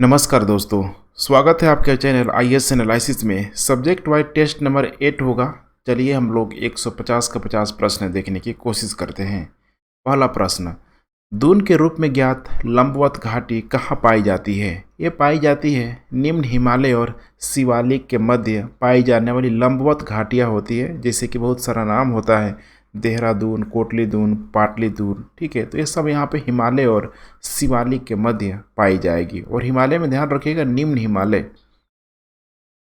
नमस्कार दोस्तों, स्वागत है आपके चैनल आईएएस एनालिसिस में। सब्जेक्ट वाइज टेस्ट नंबर 8 होगा। चलिए हम लोग 150 का 50 प्रश्न देखने की कोशिश करते हैं। पहला प्रश्न, दून के रूप में ज्ञात लंबवत घाटी कहाँ पाई जाती है? ये पाई जाती है निम्न हिमालय और शिवालिक के मध्य पाई जाने वाली लंबवत घाटियाँ होती है, जैसे कि बहुत सारा नाम होता है, देहरादून, कोटली दून, पाटली दून। ठीक है, तो ये सब यहाँ पे हिमालय और शिवालिक के मध्य पाई जाएगी। और हिमालय में ध्यान रखिएगा, निम्न हिमालय।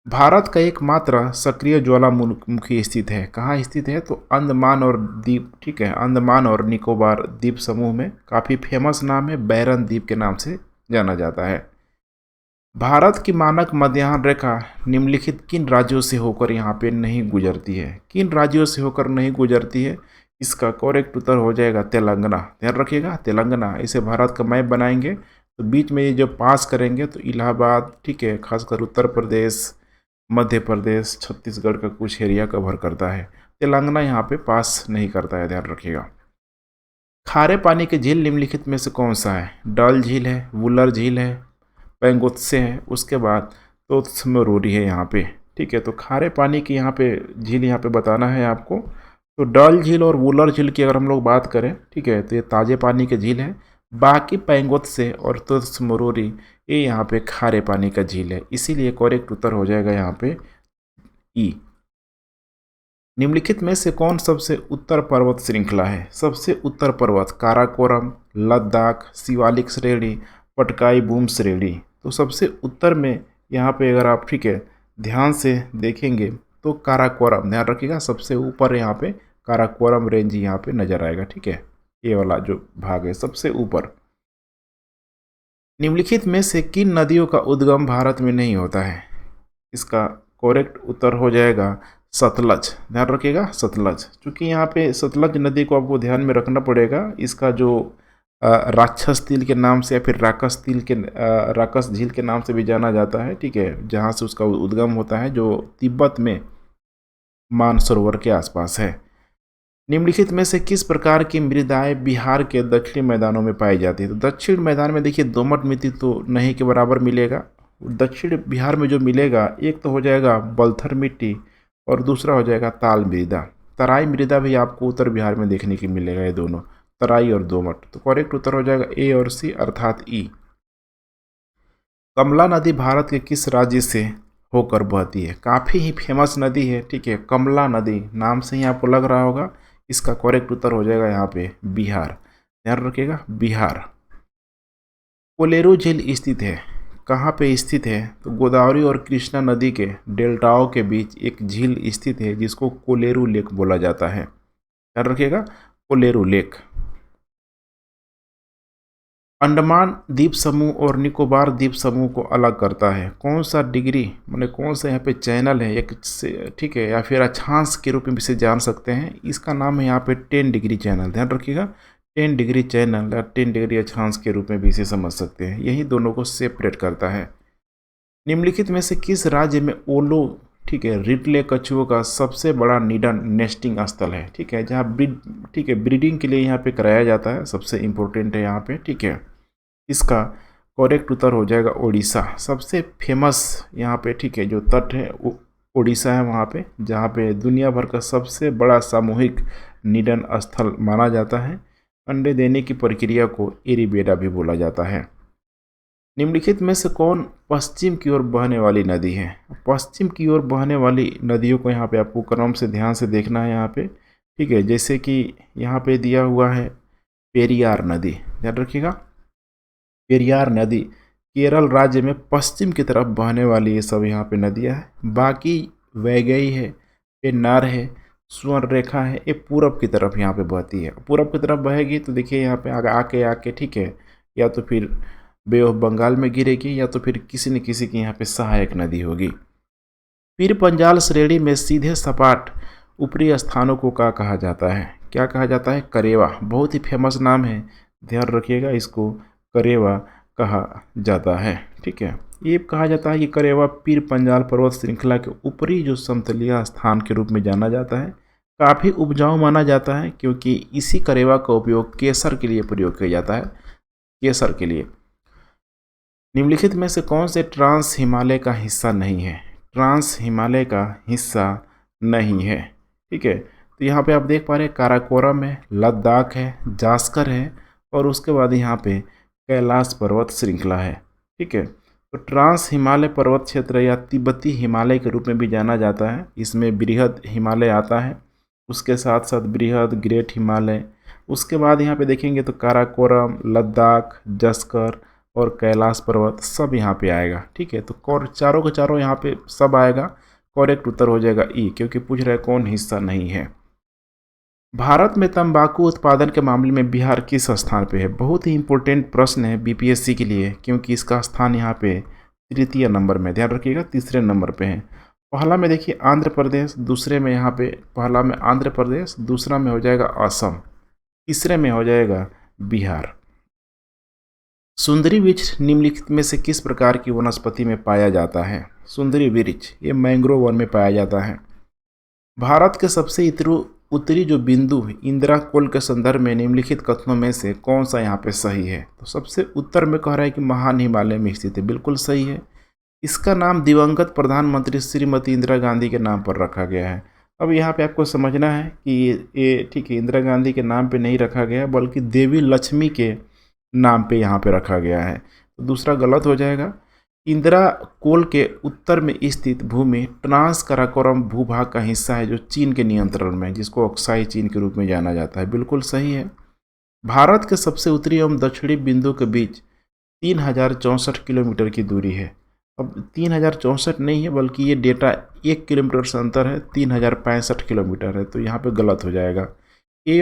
भारत का एकमात्र सक्रिय ज्वालामुखी स्थित है। कहाँ स्थित है? तो अंडमान और द्वीप, ठीक है, अंडमान और निकोबार द्वीप समूह में। काफ़ी फेमस नाम है, बैरन द्वीप के नाम से जाना जाता है। भारत की मानक मध्याह्न रेखा निम्नलिखित किन राज्यों से होकर यहाँ पे नहीं गुजरती है? किन राज्यों से होकर नहीं गुजरती है? इसका करेक्ट उत्तर हो जाएगा तेलंगाना। ध्यान रखिएगा, तेलंगाना। इसे भारत का मैप बनाएंगे तो बीच में ये जब पास करेंगे तो इलाहाबाद, ठीक है, खासकर उत्तर प्रदेश, मध्य प्रदेश, छत्तीसगढ़ का कुछ एरिया कवर करता है। तेलंगाना यहाँ पे पास नहीं करता है, ध्यान रखिएगा। खारे पानी के झील निम्नलिखित में से कौन सा है? डल झील है, वुलर झील है, पेंगोत्से है, उसके बाद तोत्समरोरी है यहाँ पे। ठीक है, तो खारे पानी की यहाँ पे झील यहाँ पे बताना है आपको। तो डल झील और वुलर झील की अगर हम लोग बात करें, ठीक है, तो ये ताजे पानी के झील है। बाकी पेंगोत्से और तोत्समरोरी ये यहाँ पे खारे पानी का झील है, इसीलिए करेक्ट उत्तर हो जाएगा यहाँ पे ई। निम्नलिखित में से कौन सबसे उत्तर पर्वत श्रृंखला है? सबसे उत्तर पर्वत काराकोरम, लद्दाख, शिवालिक श्रेणी, पटकाई बूम श्रेणी। तो सबसे उत्तर में यहाँ पे अगर आप, ठीक है, ध्यान से देखेंगे तो काराकोरम, ध्यान रखिएगा, सबसे ऊपर यहाँ पे काराकोरम रेंज यहाँ पे नजर आएगा। ठीक है, ये वाला जो भाग है सबसे ऊपर। निम्नलिखित में से किन नदियों का उद्गम भारत में नहीं होता है? इसका करेक्ट उत्तर हो जाएगा सतलज। ध्यान रखिएगा, सतलज। क्योंकि यहाँ पे सतलज नदी को आपको ध्यान में रखना पड़ेगा। इसका जो राक्षस तिल के नाम से या फिर राकस तिल के राकस झील के नाम से भी जाना जाता है। ठीक है, जहाँ से उसका उद्गम होता है, जो तिब्बत में मानसरोवर के आसपास है। निम्नलिखित में से किस प्रकार की मृदाएं बिहार के दक्षिणी मैदानों में पाई जाती है? तो दक्षिण मैदान में देखिए दोमट मिट्टी तो नहीं के बराबर मिलेगा। दक्षिण बिहार में जो मिलेगा, एक तो हो जाएगा बलथर मिट्टी और दूसरा हो जाएगा ताल मृदा। तराई मृदा भी आपको उत्तर बिहार में देखने की मिलेगा, ये दोनों, तराई और दोमट। तो करेक्ट उत्तर हो जाएगा ए और सी, अर्थात ई। कमला नदी भारत के किस राज्य से होकर बहती है? काफ़ी ही फेमस नदी है। ठीक है, कमला नदी नाम से ही आपको लग रहा होगा। इसका करेक्ट उत्तर हो जाएगा यहाँ पे बिहार। ध्यान रखिएगा, बिहार। कोलेरू झील स्थित है, कहाँ पे स्थित है? तो गोदावरी और कृष्णा नदी के डेल्टाओं के बीच एक झील स्थित है, जिसको कोलेरू लेक बोला जाता है। ध्यान रखिएगा, कोलेरू लेक। अंडमान द्वीप समूह और निकोबार द्वीप समूह को अलग करता है कौन सा डिग्री, माने कौन सा यहाँ पे चैनल है एक से, ठीक है, या फिर अक्षांश के रूप में इसे जान सकते हैं। इसका नाम है यहाँ पे 10 डिग्री चैनल। ध्यान रखिएगा, 10 डिग्री चैनल या 10 डिग्री अक्षांश के रूप में भी इसे समझ सकते हैं। यही दोनों को सेपरेट करता है। निम्नलिखित में से किस राज्य में ओलो, ठीक है, रिटले कछुओं का सबसे बड़ा निडन नेस्टिंग स्थल है? ठीक है, जहाँ ठीक है, ब्रीडिंग के लिए यहाँ पे कराया जाता है, सबसे इम्पोर्टेंट है यहाँ पे। ठीक है, इसका करेक्ट उत्तर हो जाएगा ओडिशा। सबसे फेमस यहाँ पे, ठीक है, जो तट है ओडिशा है, वहाँ पे, जहाँ पे दुनिया भर का सबसे बड़ा सामूहिक निडन स्थल माना जाता है। अंडे देने की प्रक्रिया को एरीबेडा भी बोला जाता है। निम्नलिखित में से कौन पश्चिम की ओर बहने वाली नदी है? पश्चिम की ओर बहने वाली नदियों को यहाँ पे आपको क्रम से ध्यान से देखना है यहाँ पे। ठीक है, जैसे कि यहाँ पे दिया हुआ है पेरियार नदी। ध्यान रखिएगा, पेरियार नदी केरल राज्य में पश्चिम की तरफ बहने वाली ये सब यहाँ पे नदियाँ हैं। बाकी वैगई है, पेन्नार है, स्वर्ण रेखा है, ये पूरब की तरफ यहाँ पे बहती है। पूरब की तरफ बहेगी तो देखिए यहाँ पे आगे आके, ठीक है, या तो फिर बे ऑफ बंगाल में गिरेगी, या तो फिर किसी न किसी की यहाँ पे सहायक नदी होगी। पीर पंजाल श्रेणी में सीधे सपाट ऊपरी स्थानों को क्या कहा जाता है? क्या कहा जाता है? करेवा। बहुत ही फेमस नाम है, ध्यान रखिएगा, इसको करेवा कहा जाता है। ठीक है, ये कहा जाता है कि करेवा पीर पंजाल पर्वत श्रृंखला के ऊपरी जो समतलीय स्थान के रूप में जाना जाता है। काफ़ी उपजाऊ माना जाता है, क्योंकि इसी करेवा का उपयोग केसर के लिए प्रयोग किया जाता है, केसर के लिए। निम्नलिखित में से कौन से ट्रांस हिमालय का हिस्सा नहीं है? ट्रांस हिमालय का हिस्सा नहीं है। ठीक है, तो यहाँ पे आप देख पा रहे हैं काराकोरम है, लद्दाख है, जास्कर है और उसके बाद यहाँ पे कैलाश पर्वत श्रृंखला है। ठीक है, तो ट्रांस हिमालय पर्वत क्षेत्र या तिब्बती हिमालय के रूप में भी जाना जाता है। इसमें बृहद हिमालय आता है, उसके साथ साथ बृहद ग्रेट हिमालय, उसके बाद यहाँ पे देखेंगे तो काराकोरम, लद्दाख, जस्कर और कैलाश पर्वत सब यहाँ पे आएगा। ठीक है, तो चारों के चारों यहाँ पे सब आएगा। करेक्ट उत्तर हो जाएगा ई, क्योंकि पूछ रहे कौन हिस्सा नहीं है। भारत में तंबाकू उत्पादन के मामले में बिहार किस स्थान पे है? बहुत ही इंपॉर्टेंट प्रश्न है बीपीएससी के लिए, क्योंकि इसका स्थान यहाँ पे तृतीय नंबर में, ध्यान रखिएगा, तीसरे नंबर पे है। पहला में देखिए आंध्र प्रदेश, दूसरे में यहाँ पे पहला में आंध्र प्रदेश, दूसरा में हो जाएगा असम, तीसरे में हो जाएगा बिहार। सुंदरी वृक्ष निम्नलिखित में से किस प्रकार की वनस्पति में पाया जाता है? सुंदरी वृक्ष ये मैंग्रोव वन में पाया जाता है। भारत के सबसे उत्तरी जो बिंदु इंदिरा कोल के संदर्भ में निम्नलिखित कथनों में से कौन सा यहाँ पे सही है? तो सबसे उत्तर में कह रहा है कि महान हिमालय में स्थित है, बिल्कुल सही है। इसका नाम दिवंगत प्रधानमंत्री श्रीमती इंदिरा गांधी के नाम पर रखा गया है। अब यहाँ पे आपको समझना है कि ये ठीक है, इंदिरा गांधी के नाम पे नहीं रखा गया, बल्कि देवी लक्ष्मी के नाम पे यहाँ पे रखा गया है, तो दूसरा गलत हो जाएगा। इंदिरा कोल के उत्तर में स्थित भूमि ट्रांस काराकोरम भूभाग का हिस्सा है जो चीन के नियंत्रण में है, जिसको अक्साई चीन के रूप में जाना जाता है, बिल्कुल सही है। भारत के सबसे उत्तरी एवं दक्षिणी बिंदु के बीच 3064 किलोमीटर की दूरी है। अब 3064 नहीं है, बल्कि ये डेटा 1 किलोमीटर से अंतर है, 3065 किलोमीटर है, तो यहाँ पे गलत हो जाएगा। ए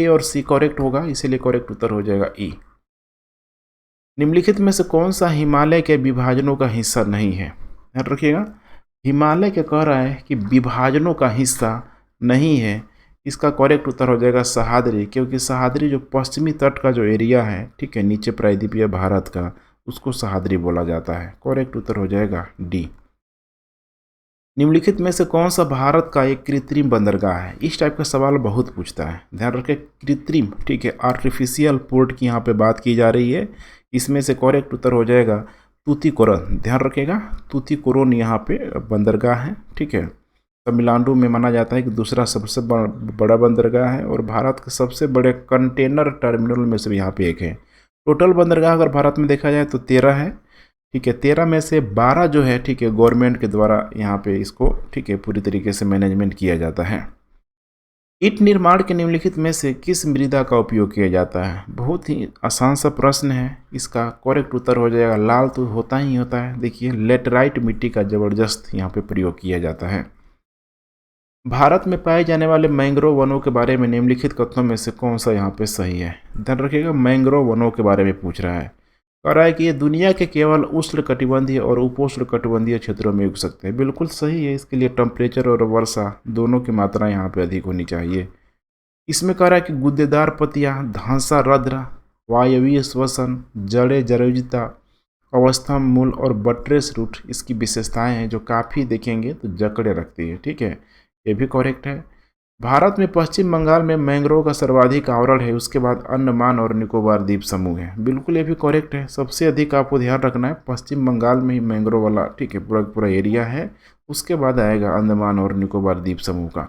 और सी करेक्ट होगा, इसीलिए करेक्ट उत्तर हो जाएगा ई। निम्नलिखित में से कौन सा हिमालय के विभाजनों का हिस्सा नहीं है? ध्यान रखिएगा, हिमालय के कह रहा है कि विभाजनों का हिस्सा नहीं है। इसका करेक्ट उत्तर हो जाएगा सह्याद्री, क्योंकि सह्याद्री जो पश्चिमी तट का जो एरिया है, ठीक है, नीचे प्रायद्वीपीय भारत का, उसको सह्याद्री बोला जाता है। करेक्ट उत्तर हो जाएगा डी। निम्नलिखित में से कौन सा भारत का एक कृत्रिम बंदरगाह है? इस टाइप का सवाल बहुत पूछता है, ध्यान रखें, कृत्रिम, ठीक है, आर्टिफिशियल पोर्ट की यहाँ पे बात की जा रही है। इसमें से करेक्ट उत्तर हो जाएगा तूतीकोरन, ध्यान रखेगा, तूतीकोरन यहाँ पे बंदरगाह है। ठीक है, तमिलनाडु में माना जाता है कि दूसरा सबसे बड़ा बंदरगाह है और भारत के सबसे बड़े कंटेनर टर्मिनल में से यहाँ पे एक है। टोटल बंदरगाह अगर भारत में देखा जाए तो 13 है। ठीक है, 13 में से 12 जो है, ठीक है, गवर्नमेंट के द्वारा यहाँ पे इसको, ठीक है, पूरी तरीके से मैनेजमेंट किया जाता है। ईंट निर्माण के निम्नलिखित में से किस मृदा का उपयोग किया जाता है? बहुत ही आसान सा प्रश्न है, इसका करेक्ट उत्तर हो जाएगा लाल, तो होता ही होता है। देखिए, लेटराइट मिट्टी का जबरदस्त यहाँ पे प्रयोग किया जाता है। भारत में पाए जाने वाले मैंग्रोव वनों के बारे में निम्नलिखित कथनों में से कौन सा यहाँ पे सही है? ध्यान रखिएगा, मैंग्रोव वनों के बारे में पूछ रहा है। कह रहा है कि ये दुनिया के केवल उष्णकटिबंधीय और उपोष्णकटिबंधीय क्षेत्रों में उग सकते हैं, बिल्कुल सही है। इसके लिए टेम्परेचर और वर्षा दोनों की मात्रा यहाँ पे अधिक होनी चाहिए। इसमें कह रहा है कि गुद्देदार पत्तियाँ, धांसा रद्र, वायवीय श्वसन, जड़ें जरोजिता, अवस्था मूल और बट्रेस रूट इसकी विशेषताएं हैं, जो काफ़ी देखेंगे तो जकड़े रखती है। ठीक है, ये भी करेक्ट है। भारत में पश्चिम बंगाल में मैंग्रोव का सर्वाधिक आवरण है, उसके बाद अंडमान और निकोबार द्वीप समूह है, बिल्कुल ये भी करेक्ट है। सबसे अधिक आपको ध्यान रखना है पश्चिम बंगाल में ही मैंग्रोव वाला, ठीक है, पूरा एरिया है, उसके बाद आएगा अंडमान और निकोबार द्वीप समूह का।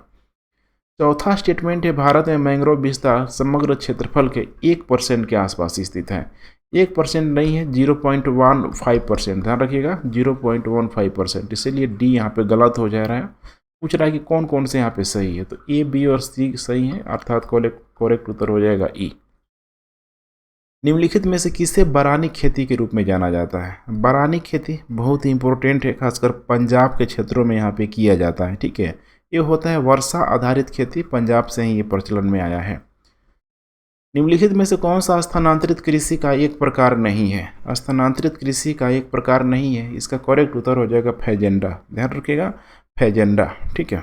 चौथा स्टेटमेंट है, भारत में मैंग्रोव विस्तार समग्र क्षेत्रफल के 1% के आसपास स्थित है। 1% नहीं है, 0.15%, ध्यान रखिएगा, 0.15%, इसीलिए डी यहाँ पे गलत हो जा रहा है। पूछ रहा है कि कौन कौन से यहाँ पे सही है, तो ए, बी और सी सही है, अर्थात करेक्ट उत्तर हो जाएगा ई। निम्नलिखित में से किसे बारानी खेती के रूप में जाना जाता है? बारानी खेती बहुत ही इंपॉर्टेंट है, खासकर पंजाब के क्षेत्रों में यहाँ पे किया जाता है। ठीक है, ये होता है वर्षा आधारित खेती, पंजाब से ही ये प्रचलन में आया है। निम्नलिखित में से कौन सा स्थानांतरित कृषि का एक प्रकार नहीं है? स्थानांतरित कृषि का एक प्रकार नहीं है, इसका करेक्ट उत्तर हो जाएगा फैजेंडा, ध्यान रखिएगा, फैजेंडा। ठीक है,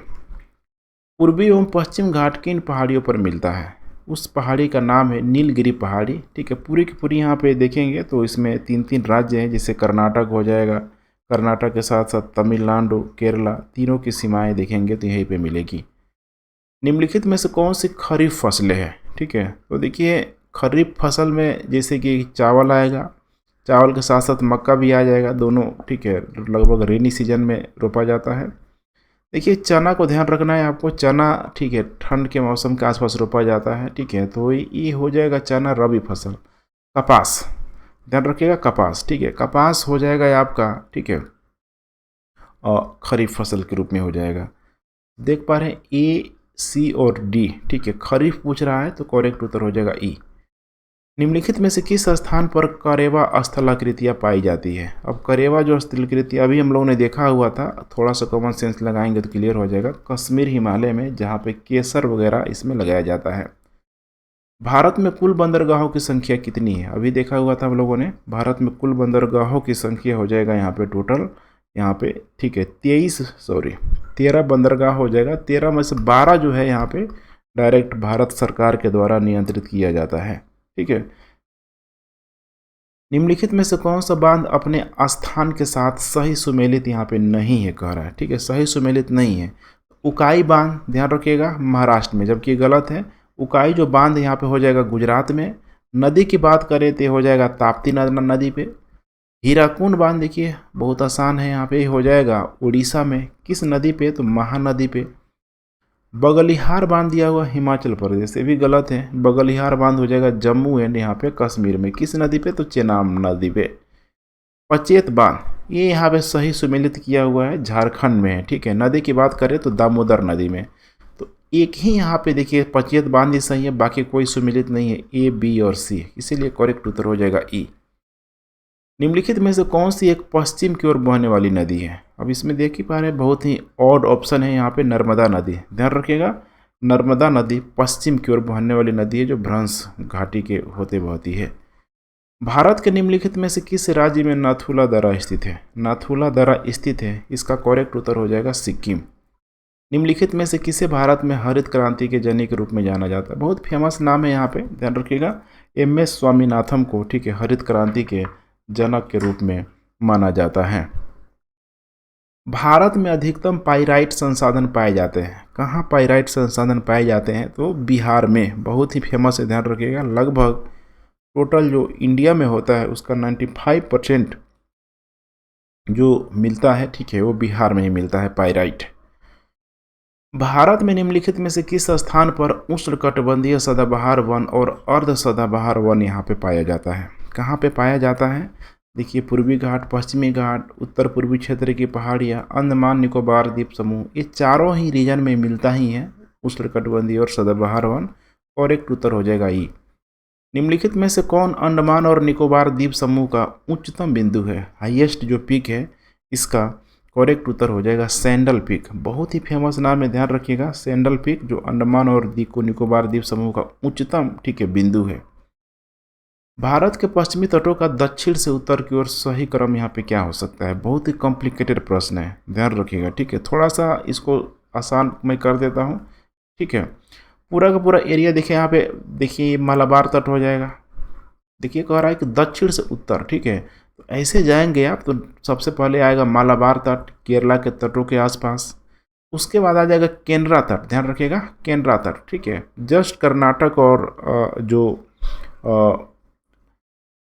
पूर्वी एवं पश्चिम घाट किन पहाड़ियों पर मिलता है? उस पहाड़ी का नाम है नीलगिरी पहाड़ी। ठीक है, पूरी की पूरी यहाँ पे देखेंगे तो इसमें 3 राज्य हैं, जैसे कर्नाटक हो जाएगा, कर्नाटक के साथ साथ तमिलनाडु, केरला, तीनों की सीमाएं देखेंगे तो यहीं पे मिलेगी। निम्नलिखित में से कौन सी खरीफ फसलें हैं? ठीक है, तो देखिए, खरीफ फसल में जैसे कि चावल आएगा, चावल के साथ साथ मक्का भी आ जाएगा, दोनों ठीक है, लगभग रेनी सीजन में रोपा जाता है। देखिए चना को ध्यान रखना है आपको, चना ठीक है ठंड के मौसम के आसपास रोपा जाता है, ठीक है, तो ये हो जाएगा चना रबी फसल। कपास ध्यान रखिएगा, कपास ठीक है, कपास हो जाएगा ये आपका ठीक है और खरीफ फसल के रूप में हो जाएगा। देख पा रहे हैं ए सी और डी, ठीक है, खरीफ पूछ रहा है तो करेक्ट उत्तर हो जाएगा ई। निम्नलिखित में से किस स्थान पर करेवा स्थलाकृतियाँ पाई जाती है? अब करेवा जो स्थलाकृतियाँ अभी हम लोगों ने देखा हुआ था, थोड़ा सा कॉमन सेंस लगाएंगे तो क्लियर हो जाएगा। कश्मीर हिमालय में, जहाँ पे केसर वगैरह इसमें लगाया जाता है। भारत में कुल बंदरगाहों की संख्या कितनी है? अभी देखा हुआ था हम लोगों ने, भारत में कुल बंदरगाहों की संख्या हो जाएगा यहाँ पे टोटल, यहाँ पे ठीक है 13 बंदरगाह हो जाएगा। 13 में से 12 जो है यहाँ पे डायरेक्ट भारत सरकार के द्वारा नियंत्रित किया जाता है, ठीक है। निम्नलिखित में से कौन सा बांध अपने स्थान के साथ सही सुमेलित यहाँ पे नहीं है कह रहा है, ठीक है, सही सुमेलित नहीं है। उकाई बांध ध्यान रखिएगा महाराष्ट्र में, जबकि गलत है। उकाई जो बांध यहाँ पे हो जाएगा गुजरात में। नदी की बात करें तो हो जाएगा ताप्ती नदी पे। हीराकुंड बांध देखिए बहुत आसान है, यहाँ पे हो जाएगा उड़ीसा में। किस नदी पे? तो महानदी पे। बगलिहार बांध दिया हुआ हिमाचल प्रदेश, ये भी गलत है। बगलिहार बांध हो जाएगा जम्मू एंड यहाँ पे कश्मीर में। किस नदी पे? तो चेनाब नदी पे। पचेत बांध ये यहाँ पे सही सुमेलित किया हुआ है, झारखंड में है, ठीक है। नदी की बात करें तो दामोदर नदी में। तो एक ही यहाँ पे देखिए पचेत बांध ही सही है, बाकी कोई सुमेलित नहीं है, ए बी और सी, इसीलिए करेक्ट उत्तर हो जाएगा ई। निम्नलिखित में से कौन सी एक पश्चिम की ओर बहने वाली नदी है? अब इसमें देख ही पा रहे हैं बहुत ही ऑड ऑप्शन है यहाँ पे, नर्मदा नदी। ध्यान रखिएगा नर्मदा नदी पश्चिम की ओर बहने वाली नदी है, जो भ्रंश घाटी के होते बहती है। भारत के निम्नलिखित में से किस राज्य में नाथुला दर्रा स्थित है? नाथुला दर्रा स्थित है, इसका करेक्ट उत्तर हो जाएगा सिक्किम। निम्नलिखित में से किसे भारत में हरित क्रांति के जनक के रूप में जाना जाता है? बहुत फेमस नाम है यहाँ पे, ध्यान रखिएगा MS स्वामीनाथन को, ठीक है, हरित क्रांति के जनक के रूप में माना जाता है। भारत में अधिकतम पाइराइट संसाधन पाए जाते हैं। कहाँ पाइराइट संसाधन पाए जाते हैं? तो बिहार में, बहुत ही फेमस है, ध्यान रखिएगा। लगभग टोटल जो इंडिया में होता है उसका 95% जो मिलता है, ठीक है, वो बिहार में ही मिलता है पाइराइट। भारत में निम्नलिखित में से किस स्थान पर उष्णकटिबंधीय सदाबहार वन और अर्ध सदाबहार वन यहाँ पे पाया जाता है? कहाँ पे पाया जाता है? देखिए पूर्वी घाट, पश्चिमी घाट, उत्तर पूर्वी क्षेत्र की पहाड़ियाँ, अंडमान निकोबार द्वीप समूह, ये चारों ही रीजन में मिलता ही है उष्णकटिबंधीय और सदाबहार वन, और एक उत्तर हो जाएगा ई। निम्नलिखित में से कौन अंडमान और निकोबार द्वीप समूह का उच्चतम बिंदु है? हाईएस्ट जो पीक है, इसका करेक्ट उत्तर हो जाएगा सैंडल पीक। बहुत ही फेमस नाम है, ध्यान रखिएगा सैंडल पीक, जो अंडमान और निकोबार द्वीप समूह का उच्चतम ठीक है बिंदु है। भारत के पश्चिमी तटों का दक्षिण से उत्तर की ओर सही क्रम यहाँ पे क्या हो सकता है? बहुत ही कॉम्प्लिकेटेड प्रश्न है, ध्यान रखिएगा, ठीक है। थोड़ा सा इसको आसान मैं कर देता हूँ, ठीक है। पूरा का पूरा एरिया देखिए यहाँ पे, देखिए मालाबार तट हो जाएगा। देखिए कह रहा है कि दक्षिण से उत्तर, ठीक है, तो ऐसे जाएंगे आप तो सबसे पहले आएगा मालाबार तट, केरला के तटों के आसपास। उसके बाद आ जाएगा केनरा तट, ध्यान रखिएगा केनरा तट, ठीक है, जस्ट कर्नाटक और जो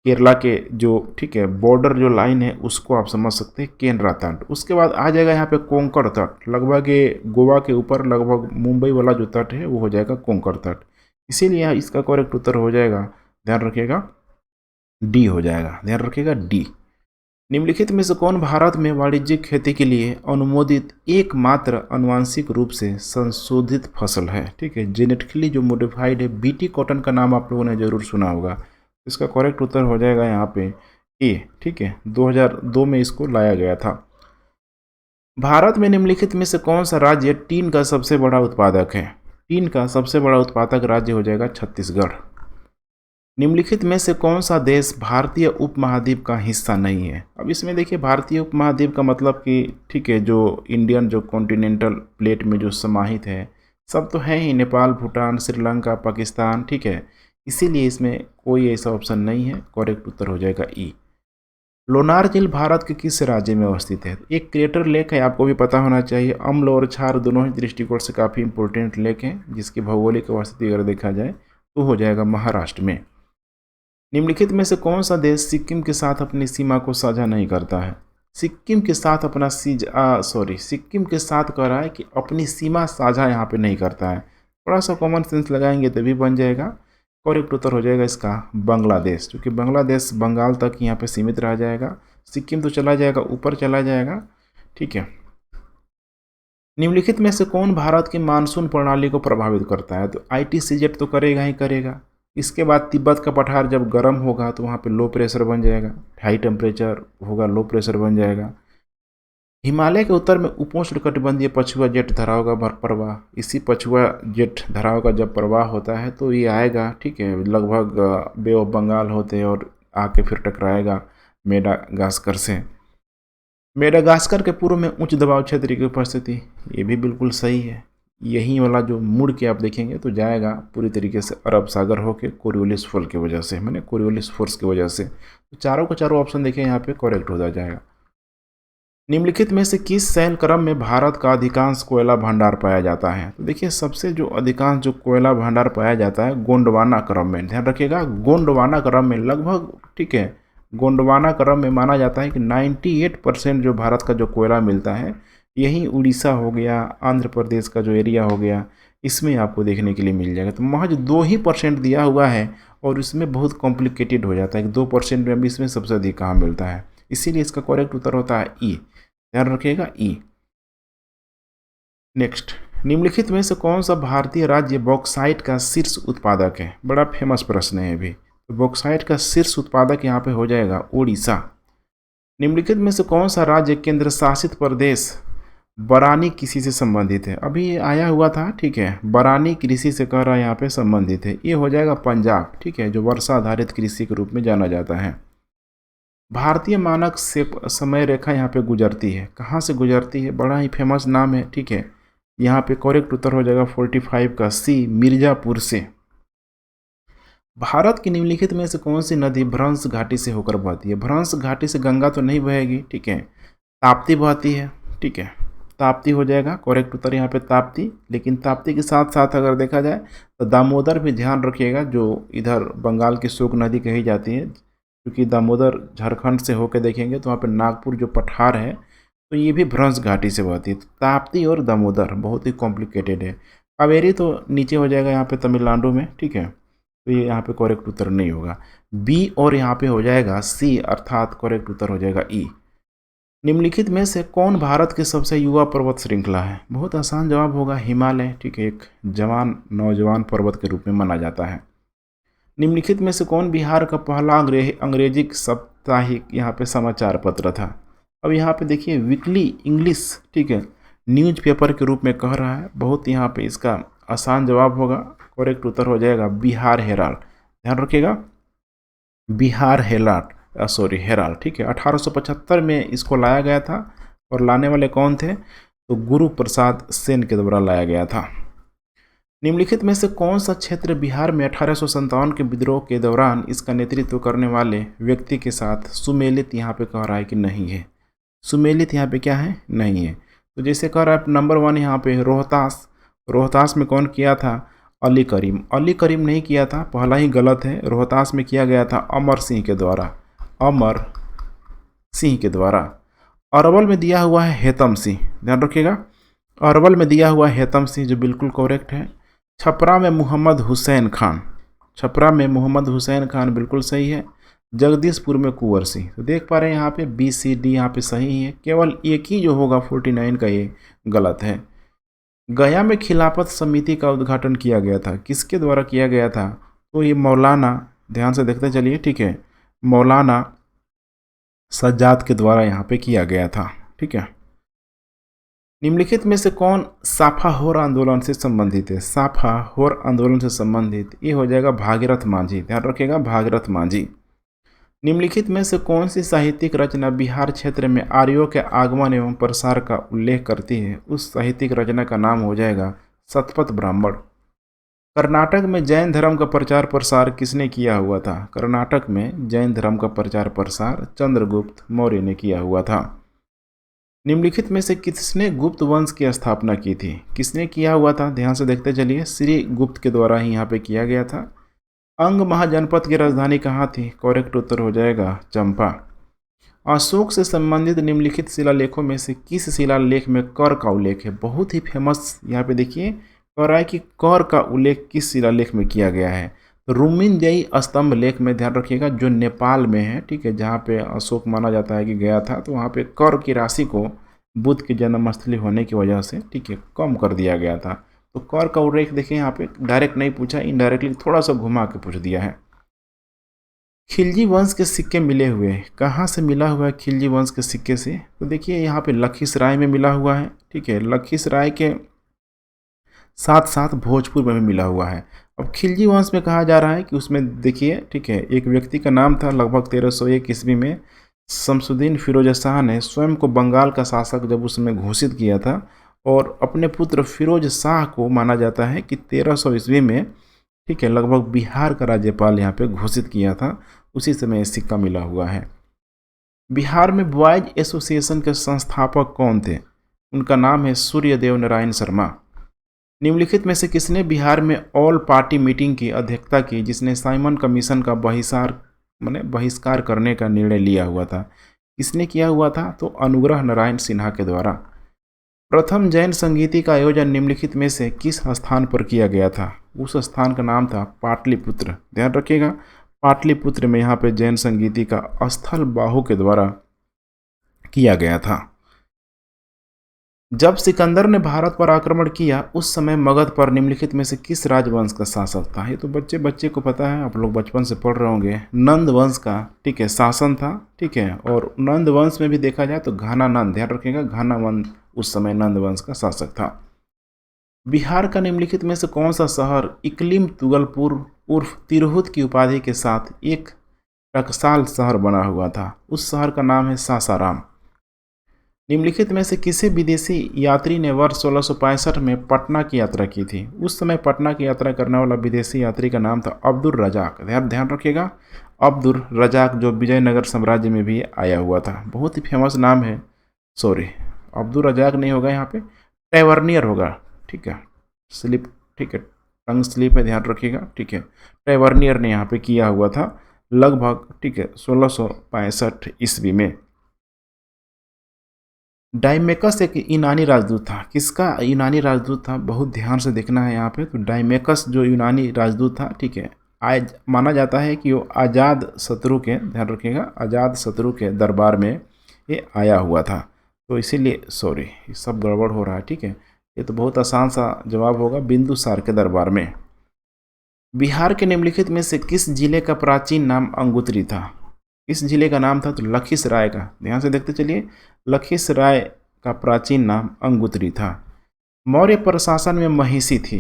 केरला के जो ठीक है बॉर्डर जो लाइन है उसको आप समझ सकते हैं केनरा तट। उसके बाद आ जाएगा यहाँ पे कोंकण तट, लगभग ये गोवा के ऊपर लगभग मुंबई वाला जो तट है वो हो जाएगा कोंकण तट, इसीलिए इसका करेक्ट उत्तर हो जाएगा, ध्यान रखिएगा डी हो जाएगा, ध्यान रखिएगा डी। निम्नलिखित में से कौन भारत में वाणिज्यिक खेती के लिए अनुमोदित एकमात्र आनुवांशिक रूप से संशोधित फसल है? ठीक है, जेनेटिकली जो मॉडिफाइड है। बीटी कॉटन का नाम आप लोगों ने जरूर सुना होगा, इसका करेक्ट उत्तर हो जाएगा यहाँ पे ए, ठीक है, 2002 में इसको लाया गया था। भारत में निम्नलिखित में से कौन सा राज्य टीन का सबसे बड़ा उत्पादक है? टीन का सबसे बड़ा उत्पादक राज्य हो जाएगा छत्तीसगढ़। निम्नलिखित में से कौन सा देश भारतीय उपमहाद्वीप का हिस्सा नहीं है? अब इसमें देखिए भारतीय उपमहाद्वीप का मतलब कि ठीक है जो इंडियन जो कॉन्टिनेंटल प्लेट में जो समाहित है सब तो है ही, नेपाल, भूटान, श्रीलंका, पाकिस्तान, ठीक है, इसीलिए इसमें कोई ऐसा ऑप्शन नहीं है, करेक्ट उत्तर हो जाएगा ई। लोनार झील भारत के किस राज्य में अवस्थित है? एक क्रेटर लेक है, आपको भी पता होना चाहिए। अम्ल और क्षार दोनों ही दृष्टिकोण से काफ़ी इंपॉर्टेंट लेक है, जिसकी भौगोलिक अवस्थिति अगर देखा जाए तो हो जाएगा महाराष्ट्र में। निम्नलिखित में से कौन सा देश सिक्किम के साथ अपनी सीमा को साझा नहीं करता है? सिक्किम के साथ अपना सिक्किम के साथ कह रहा है कि अपनी सीमा साझा यहाँ पे नहीं करता है। थोड़ा सा कॉमन सेंस लगाएंगे तभी बन जाएगा। करेक्ट उत्तर हो जाएगा इसका बांग्लादेश, क्योंकि बांग्लादेश बंगाल तक यहाँ पे सीमित रह जाएगा। सिक्किम तो चला जाएगा, ऊपर चला जाएगा। ठीक है। निम्नलिखित में से कौन भारत की मानसून प्रणाली को प्रभावित करता है? तो ITCZ तो करेगा ही करेगा। इसके बाद तिब्बत का पठार जब गर्म होगा तो वहाँ पे लो प्रेशर बन जाएगा, हाई टेम्परेचर होगा, लो प्रेशर बन जाएगा। हिमालय के उत्तर में उपोष्ण कटिबंधीय पछुआ जेट धराव का प्रवाह, इसी पछुआ जेट धराव का जब प्रवाह होता है तो ये आएगा, ठीक है, लगभग बे ऑफ बंगाल होते और आके फिर टकराएगा मेडागास्कर से। मेडागास्कर के पूर्व में उच्च दबाव क्षेत्र की उपस्थिति, ये भी बिल्कुल सही है। यही वाला जो मुड़ के आप देखेंगे तो जाएगा पूरी तरीके से अरब सागर होके कोरियोलिस फोर्स की वजह से, मैंने कोरियोलिस फोर्स की वजह से। तो चारों के चारों ऑप्शन देखें यहाँ पे करेक्ट हो जाएगा। निम्नलिखित में से किस शैल क्रम में भारत का अधिकांश कोयला भंडार पाया जाता है? तो देखिए सबसे जो अधिकांश जो कोयला भंडार पाया जाता है गोंडवाना क्रम में, ध्यान रखिएगा गोंडवाना क्रम में लगभग, ठीक है, गोंडवाना क्रम में माना जाता है कि 98% जो भारत का जो कोयला मिलता है यही उड़ीसा हो गया, आंध्र प्रदेश का जो एरिया हो गया, इसमें आपको देखने के लिए मिल जाएगा। तो महज 2% दिया हुआ है और इसमें बहुत कॉम्प्लिकेटेड हो जाता है कि 2% में भी इसमें सबसे अधिक कहाँ मिलता है, इसीलिए इसका करेक्ट उत्तर होता है ई, ध्यान रखिएगा ई। नेक्स्ट, निम्नलिखित में से कौन सा भारतीय राज्य बॉक्साइट का शीर्ष उत्पादक है? बड़ा फेमस प्रश्न है अभी। तो बॉक्साइट का शीर्ष उत्पादक यहाँ पे हो जाएगा उड़ीसा। निम्नलिखित में से कौन सा राज्य केंद्र शासित प्रदेश बरानी कृषि से संबंधित है? अभी ये आया हुआ था, ठीक है, बरानी कृषि से कह रहा है यहाँ पे संबंधित है, ये हो जाएगा पंजाब, ठीक है, जो वर्षा आधारित कृषि के रूप में जाना जाता है। भारतीय मानक से समय रेखा यहाँ पे गुजरती है, कहाँ से गुजरती है? बड़ा ही फेमस नाम है, ठीक है, यहाँ पे करेक्ट उत्तर हो जाएगा 45 का सी, मिर्जापुर से। भारत की निम्नलिखित में से कौन सी नदी भ्रंश घाटी से होकर बहती है? भ्रंश घाटी से गंगा तो नहीं बहेगी, ठीक है, ताप्ती बहती है, ठीक है, ताप्ती हो जाएगा करेक्ट उत्तर यहाँ पे ताप्ती। लेकिन ताप्ती के साथ साथ अगर देखा जाए तो दामोदर भी ध्यान रखिएगा, जो इधर बंगाल की शोक नदी कही जाती है, क्योंकि दामोदर झारखंड से होकर देखेंगे तो वहाँ पे नागपुर जो पठार है तो ये भी भ्रंश घाटी से बहती है। तो ताप्ती और दामोदर बहुत ही कॉम्प्लिकेटेड है। कावेरी तो नीचे हो जाएगा यहाँ पे तमिलनाडु में, ठीक है, तो ये यहाँ पे करेक्ट उत्तर नहीं होगा बी, और यहाँ पे हो जाएगा सी, अर्थात करेक्ट उत्तर हो जाएगा ई। निम्नलिखित में से कौन भारत के सबसे युवा पर्वत श्रृंखला है? बहुत आसान जवाब होगा हिमालय, ठीक है, एक जवान नौजवान पर्वत के रूप में माना जाता है। निम्नलिखित में से कौन बिहार का पहला अंग्रेजी साप्ताहिक यहाँ पे समाचार पत्र था? अब यहाँ पे देखिए वीकली इंग्लिश, ठीक है, न्यूज़पेपर के रूप में कह रहा है, बहुत यहाँ पे इसका आसान जवाब होगा, करेक्ट उत्तर हो जाएगा बिहार हेराल्ड, ध्यान रखिएगा बिहार हेराल्ड, ठीक है। 1875 में इसको लाया गया था और लाने वाले कौन थे? तो गुरु प्रसाद सेन के द्वारा लाया गया था। निम्नलिखित में से कौन सा क्षेत्र बिहार में 1857 के विद्रोह के दौरान इसका नेतृत्व करने वाले व्यक्ति के साथ सुमेलित यहाँ पे कह रहा है कि नहीं है? सुमेलित यहाँ पे क्या है? नहीं है। तो जैसे कह रहा है नंबर 1 यहाँ पे रोहतास में कौन किया था? अली करीम नहीं किया था, पहला ही गलत है। रोहतास में किया गया था अमर सिंह के द्वारा। अरवल में दिया हुआ है हेतम सिंह, ध्यान रखिएगा, अरवल में दिया हुआ हेतम सिंह जो बिल्कुल करेक्ट है। छपरा में मोहम्मद हुसैन खान बिल्कुल सही है। जगदीशपुर में कुंवर सिंह, तो देख पा रहे हैं यहाँ पे बी सी डी यहाँ पे सही है, केवल एक ही जो होगा 49 का ये गलत है। गया में खिलाफत समिति का उद्घाटन किया गया था, किसके द्वारा किया गया था? तो ये मौलाना, ध्यान से देखते चलिए, ठीक है, मौलाना सज्जाद के द्वारा यहाँ पे किया गया था, ठीक है। निम्नलिखित में से कौन साफाहोर आंदोलन से संबंधित है? साफाहोर आंदोलन से संबंधित ये हो जाएगा भागीरथ मांझी, ध्यान रखिएगा भागीरथ मांझी। निम्नलिखित में से कौन सी साहित्यिक रचना बिहार क्षेत्र में आर्यों के आगमन एवं प्रसार का उल्लेख करती है? उस साहित्यिक रचना का नाम हो जाएगा शतपथ ब्राह्मण। कर्नाटक में जैन धर्म का प्रचार प्रसार किसने किया हुआ था? कर्नाटक में जैन धर्म का प्रचार प्रसार चंद्रगुप्त मौर्य ने किया हुआ था। निम्नलिखित में से किसने गुप्त वंश की स्थापना की थी? किसने किया हुआ था? ध्यान से देखते चलिए, श्री गुप्त के द्वारा ही यहाँ पे किया गया था। अंग महाजनपद की राजधानी कहाँ थी? करेक्ट उत्तर हो जाएगा चंपा। अशोक से संबंधित निम्नलिखित शिलालेखों में से किस शिलालेख में कर का उल्लेख है? बहुत ही फेमस यहाँ पे देखिए कर रहा है कि कर का उल्लेख किस शिलालेख में किया गया है। तो रुमिनदेई स्तंभ लेख में ध्यान रखिएगा, जो नेपाल में है, ठीक है, जहाँ पे अशोक माना जाता है कि गया था, तो वहाँ पे कर की राशि को बुद्ध की जन्मस्थली होने की वजह से, ठीक है, कम कर दिया गया था। तो कर का उल्लेख देखिए यहाँ पे डायरेक्ट नहीं पूछा, इनडायरेक्टली थोड़ा सा घुमा के पूछ दिया है। खिलजी वंश के सिक्के मिले हुए हैं, कहाँ से मिला हुआ है खिलजी वंश के सिक्के से? तो देखिए यहाँ पे लखीसराय में मिला हुआ है, ठीक है, लखीसराय के साथ साथ भोजपुर में भी मिला हुआ है। अब खिलजी वंश में कहा जा रहा है कि उसमें देखिए, ठीक है, एक व्यक्ति का नाम था, लगभग 1301 ईस्वी में शमसुद्दीन फिरोज शाह ने स्वयं को बंगाल का शासक जब उसमें घोषित किया था, और अपने पुत्र फिरोज शाह को माना जाता है कि 1300 ईस्वी में, ठीक है, लगभग बिहार का राज्यपाल यहाँ पे घोषित किया था। उसी समय सिक्का मिला हुआ है। बिहार में बॉयज एसोसिएशन के संस्थापक कौन थे? उनका नाम है सूर्यदेव नारायण शर्मा। निम्नलिखित में से किसने बिहार में ऑल पार्टी मीटिंग की अध्यक्षता की, जिसने साइमन कमीशन का बहिष्कार करने का निर्णय लिया हुआ था? किसने किया हुआ था? तो अनुग्रह नारायण सिन्हा के द्वारा। प्रथम जैन संगीति का आयोजन निम्नलिखित में से किस स्थान पर किया गया था? उस स्थान का नाम था पाटलिपुत्र। ध्यान रखिएगा, पाटलिपुत्र में यहाँ पे जैन संगीति का स्थल बाहु के द्वारा किया गया था। जब सिकंदर ने भारत पर आक्रमण किया, उस समय मगध पर निम्नलिखित में से किस राजवंश का शासक था? ये तो बच्चे बच्चे को पता है, आप लोग बचपन से पढ़ रहे होंगे। नंद वंश का, ठीक है, शासन था, ठीक है, और नंद वंश में भी देखा जाए तो घानानंद, ध्यान रखिएगा, घानानंद उस समय नंद वंश का शासक था। बिहार का निम्नलिखित में से कौन सा शहर इकलिम तुगलपुर उर्फ तिरहुत की उपाधि के साथ एक टकसाल शहर बना हुआ था? उस शहर का नाम है सासाराम। निम्नलिखित में से किसी विदेशी यात्री ने वर्ष 1665 में पटना की यात्रा की थी? उस समय पटना की यात्रा करने वाला विदेशी यात्री का नाम था अब्दुल रजाक। ध्यान रखिएगा, अब्दुल रजाक, जो विजयनगर साम्राज्य में भी आया हुआ था। बहुत ही फेमस नाम है। सॉरी, अब्दुल रजाक नहीं होगा, यहाँ पे टैवर्नियर होगा, ठीक है, स्लिप, ठीक है, टंग स्लिप है, ध्यान रखिएगा, ठीक है। टैवर्नियर ने यहाँ पे किया हुआ था लगभग, ठीक है, 1665 ईस्वी में। डाइमेकस एक यूनानी राजदूत था। किसका यूनानी राजदूत था? बहुत ध्यान से देखना है यहाँ पे। तो डाइमेकस जो यूनानी राजदूत था, ठीक है, आज माना जाता है कि वो आज़ाद शत्रु के, ध्यान रखिएगा, आज़ाद शत्रु के दरबार में ये आया हुआ था। तो इसीलिए सॉरी, ये सब गड़बड़ हो रहा है, ठीक है। ये तो बहुत आसान सा जवाब होगा, बिंदुसार के दरबार में। बिहार के निम्नलिखित में से किस जिले का प्राचीन नाम अंगुत्री था? इस जिले का नाम था तो लखीसराय का। ध्यान से देखते चलिए, लखीसराय का प्राचीन नाम अंगुत्री था। मौर्य प्रशासन में महिषी थी।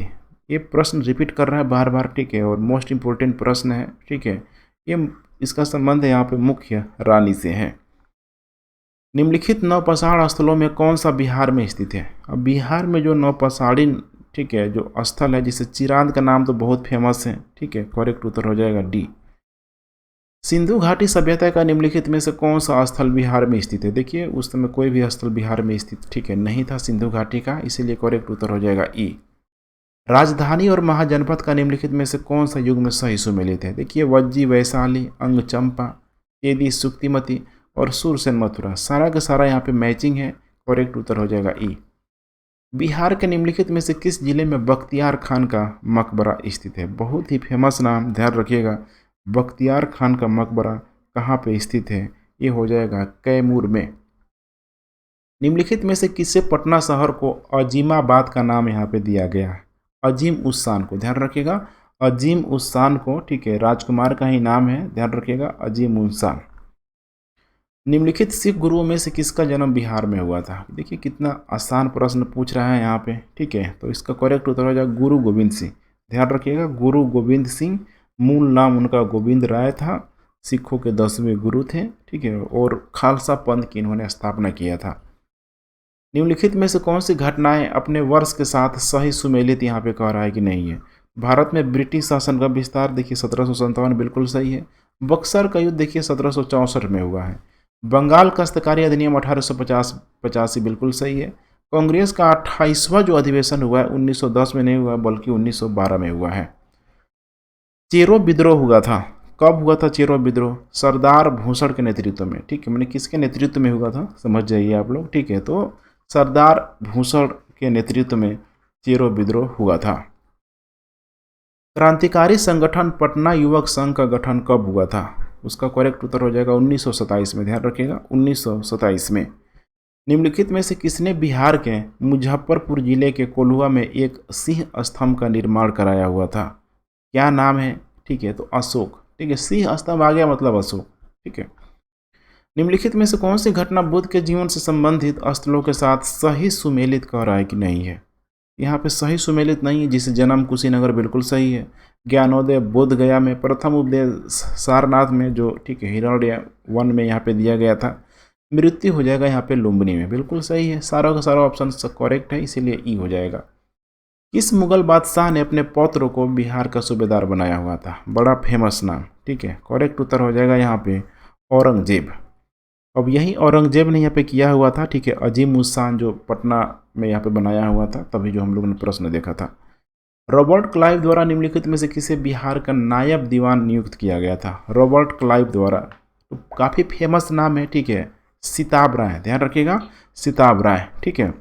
ये प्रश्न रिपीट कर रहा है बार बार, ठीक है, और मोस्ट इंपोर्टेंट प्रश्न है, ठीक है। ये इसका संबंध यहाँ पे मुख्य रानी से है। निम्नलिखित नौपसाड़ स्थलों में कौन सा बिहार में स्थित है? अब बिहार में जो नौपसाड़ी, ठीक है, जो स्थल है, जिसे चिरांद का नाम तो बहुत फेमस है, ठीक है, करेक्ट उत्तर हो जाएगा डी। सिंधु घाटी सभ्यता का निम्नलिखित में से कौन सा स्थल बिहार में स्थित है? देखिए, उस समय कोई भी स्थल बिहार में स्थित, ठीक है, नहीं था सिंधु घाटी का, इसीलिए करेक्ट उत्तर हो जाएगा ई। राजधानी और महाजनपद का निम्नलिखित में से कौन सा युग में सही सुमेलित है? देखिए, वज्जी वैशाली, अंग चंपा, चेदी सुक्तिमती और सुरसेन मथुरा, सारा का सारा यहाँ पे मैचिंग है, करेक्ट उत्तर हो जाएगा ई। बिहार के निम्नलिखित में से किस जिले में बख्तियार खान का मकबरा स्थित है? बहुत ही फेमस नाम, ध्यान रखिएगा, बख्तियार खान का मकबरा कहाँ पे स्थित है? ये हो जाएगा कैमूर में। निम्नलिखित में से किससे पटना शहर को अजीमाबाद का नाम यहाँ पे दिया गया है? अजीम उस शान को, ध्यान रखिएगा, अजीम उस शान को, ठीक है, राजकुमार का ही नाम है, ध्यान रखिएगा, अजीम उस शान। निम्नलिखित सिख गुरुओं में से किसका जन्म बिहार में हुआ था? देखिए कितना आसान प्रश्न पूछ रहा है यहाँ पे, ठीक है। तो इसका करेक्ट उत्तर हो जाएगा गुरु गोविंद सिंह। ध्यान रखिएगा, गुरु गोविंद सिंह, मूल नाम उनका गोविंद राय था, सिखों के 10वें गुरु थे, ठीक है, और खालसा पंथ की इन्होंने स्थापना किया था। निम्नलिखित में से कौन सी घटनाएं अपने वर्ष के साथ सही सुमेलित यहाँ पे कह रहा है कि नहीं है? भारत में ब्रिटिश शासन का विस्तार, देखिए 1757 बिल्कुल सही है। बक्सर का युद्ध देखिए 1764 में हुआ है। बंगाल काश्तकारी अधिनियम 1885 बिल्कुल सही है। कांग्रेस का 28वां जो अधिवेशन हुआ है 1910 में नहीं हुआ बल्कि 1912 में हुआ है। चेरो विद्रोह हुआ था। कब हुआ था चेरो विद्रोह? सरदार भूषण के नेतृत्व में, ठीक है, मैंने किसके नेतृत्व में हुआ था समझ जाइए आप लोग, ठीक है। तो सरदार भूषण के नेतृत्व में चेरो विद्रोह हुआ था। क्रांतिकारी संगठन पटना युवक संघ का गठन कब हुआ था? उसका करेक्ट उत्तर हो जाएगा 1927 में, ध्यान रखिएगा 1927 में। निम्नलिखित में से किसने बिहार के मुजफ्फरपुर जिले के कोल्हुआ में एक सिंह स्तंभ का निर्माण कराया हुआ था? क्या नाम है? ठीक है, तो अशोक, ठीक है, सिंह स्तंभ आ गया मतलब अशोक, ठीक है। निम्नलिखित में से कौन सी घटना बुद्ध के जीवन से संबंधित स्थलों के साथ सही सुमेलित कह रहा है कि नहीं है? यहाँ पे सही सुमेलित नहीं है, जिसे जन्म कुशीनगर बिल्कुल सही है। ज्ञानोदय बोध गया में, प्रथम उपदेश सारनाथ में जो, ठीक है, हिरण्य वन में यहाँ पे दिया गया था। मृत्यु हो जाएगा यहाँ पे लुम्बिनी में, बिल्कुल सही है, सारा का सारा ऑप्शन करेक्ट है, इसीलिए ई हो जाएगा। किस मुगल बादशाह ने अपने पौत्र को बिहार का सूबेदार बनाया हुआ था? बड़ा फेमस नाम, ठीक है, करेक्ट उत्तर हो जाएगा यहाँ पे औरंगजेब। अब यही औरंगजेब ने यहाँ पे किया हुआ था, ठीक है, अजीम उस शान जो पटना में यहाँ पे बनाया हुआ था, तभी जो हम लोगों ने प्रश्न देखा था। रॉबर्ट क्लाइव द्वारा निम्नलिखित में से किसे बिहार का नायब दीवान नियुक्त किया गया था? रॉबर्ट क्लाइव द्वारा, तो काफ़ी फेमस नाम है, ठीक है, सिताब राय, ध्यान रखिएगा सिताब राय, ठीक है।